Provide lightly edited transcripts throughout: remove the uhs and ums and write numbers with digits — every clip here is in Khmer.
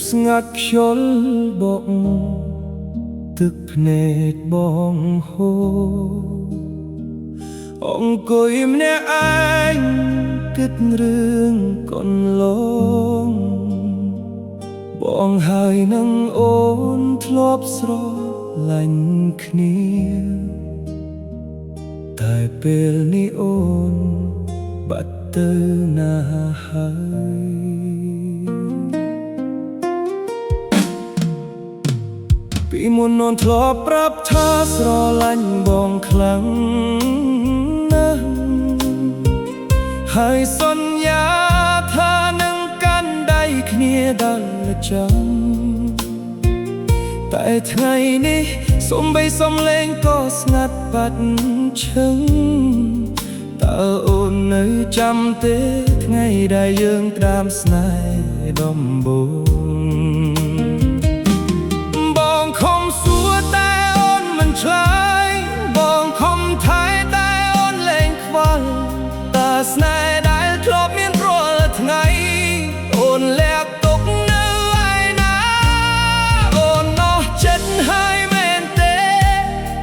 ស្ងាត់ខ្យល់បក់ទឹកភ្នែកបងហូរអង្គុយម្នាក់ឯងគិតរឿងកន្លងបងហើយនឹងអូនធ្លាប់ស្រឡាញ់គ្នាតែពេលនេះអូនបាត់ទៅណាហើយពីមុនអូនធ្លាប់ប្រាប់ថាស្រឡាញ់បងខ្លាំងណាស់ហើយសន្យាថានឹងកាន់ដៃគ្នាដល់ចាំតែថ្ងៃនេះសូម្បីសំឡេងក៏ស្ងាត់បាត់ឈឹងតើអូននៅចាំទេថ្ងៃដែលយើងក្រាមស្នេហ៍ដំបូងបងខំសួរតែអូនមិនឆ្លើយបងខំថែតែអូនលែងខ្វល់តើស្នេហ៍ដែលធ្លាប់មានរាល់ថ្ងៃអូនលាក់ទុកនៅឯណាអូនអស់ចិត្តហើយមែនទេ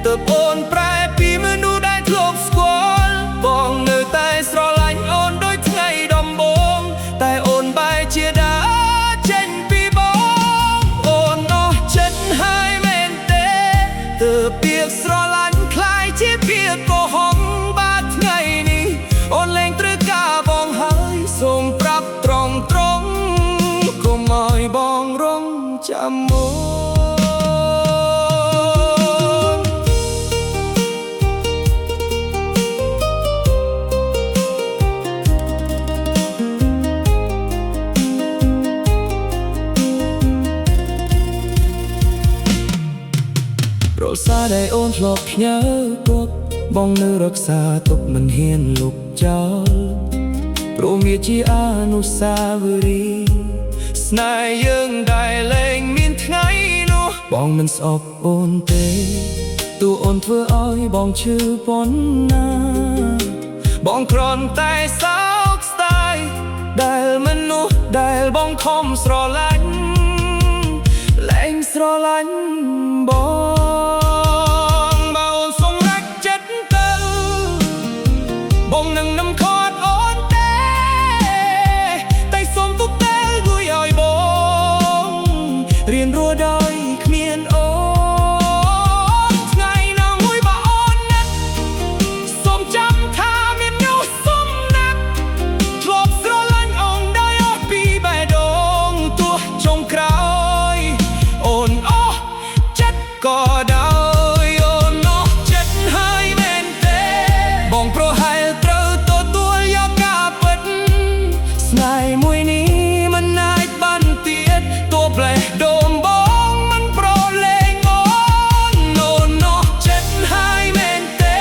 ទើបអូនប្រែពីមនុស្សដែលធ្លាប់ស្គាល់បងនៅតែស្រឡាញ់អូនដូចថ្ងៃដំបូងតែអូនបែរជាដើរចេញពីបងអូនអស់ចិត្តហើយមែនទេទើបពាក្យស្រឡាញ់คล้ายជាពាក្យកុហកបាទថ្ងៃនេះអូនលែងត្រូវការបងហើយសូមប្រាប់ត្រង់កុំឲ្យបងរងចាំអូនរសារដែលអូនធ្លាប់ផ្ញើគប់បងនៅរក្សាទុកមិនហ៊ានលុបចោលព្រោះវាជាអនុស្សាវរីយ៍ស្នេហ៍យើងដែលលែងមានថ្ងៃនោះបងមិនស្អប់អូនទេទោះអូនធ្វើឲ្យបងឈឺប៉ុណ្ណាបងគ្រាន់តែសោកស្ដាយដែលមនុស្សដែលបងខំស្រឡាញ់លែងស្រឡាញ់បងបើអូនសម្រេចចិត្តទៅបងនឹងនំខត់អូនទេតែសូមទុកតែជួយឲ្យបងរៀនរស់ដោយគ្មានអូនថ្ងៃណាមួយបើអូនណាត់សូមចាំថាមានញូសុំណាត់ធ្លាប់ស្រឡាញ់អូនដោយអស់ពីបេះដូងទោះចុងក្រោយអូនអស់ចិត្តក៏ដោយអូនអស់ចិត្តហើយមែនទេបងប្រហែលត្រូវទទួលយកការពិតស្នេហ៍មួយនេះមិនអាចបានទៀតទោះផ្លេះដូងបងមិនប្រលែងអូនអស់ចិត្តហើយមែនទេ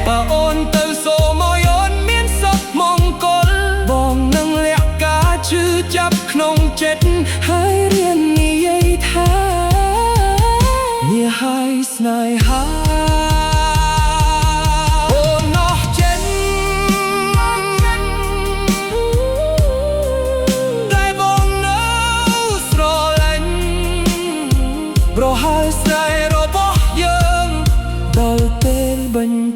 បើអូនទៅសូមឲ្យអូនមានសុខមង្គលបងនឹងលាក់ការឈឺចាប់ក្នុងចិត្តហើយរៀននិយាយថានេះហើយស្នេហាអូនអស់ចិត្តតែបងនៅស្រឡាញ់ប្រហែលស្នេហ៍របស់យើងដល់ពេលបញ្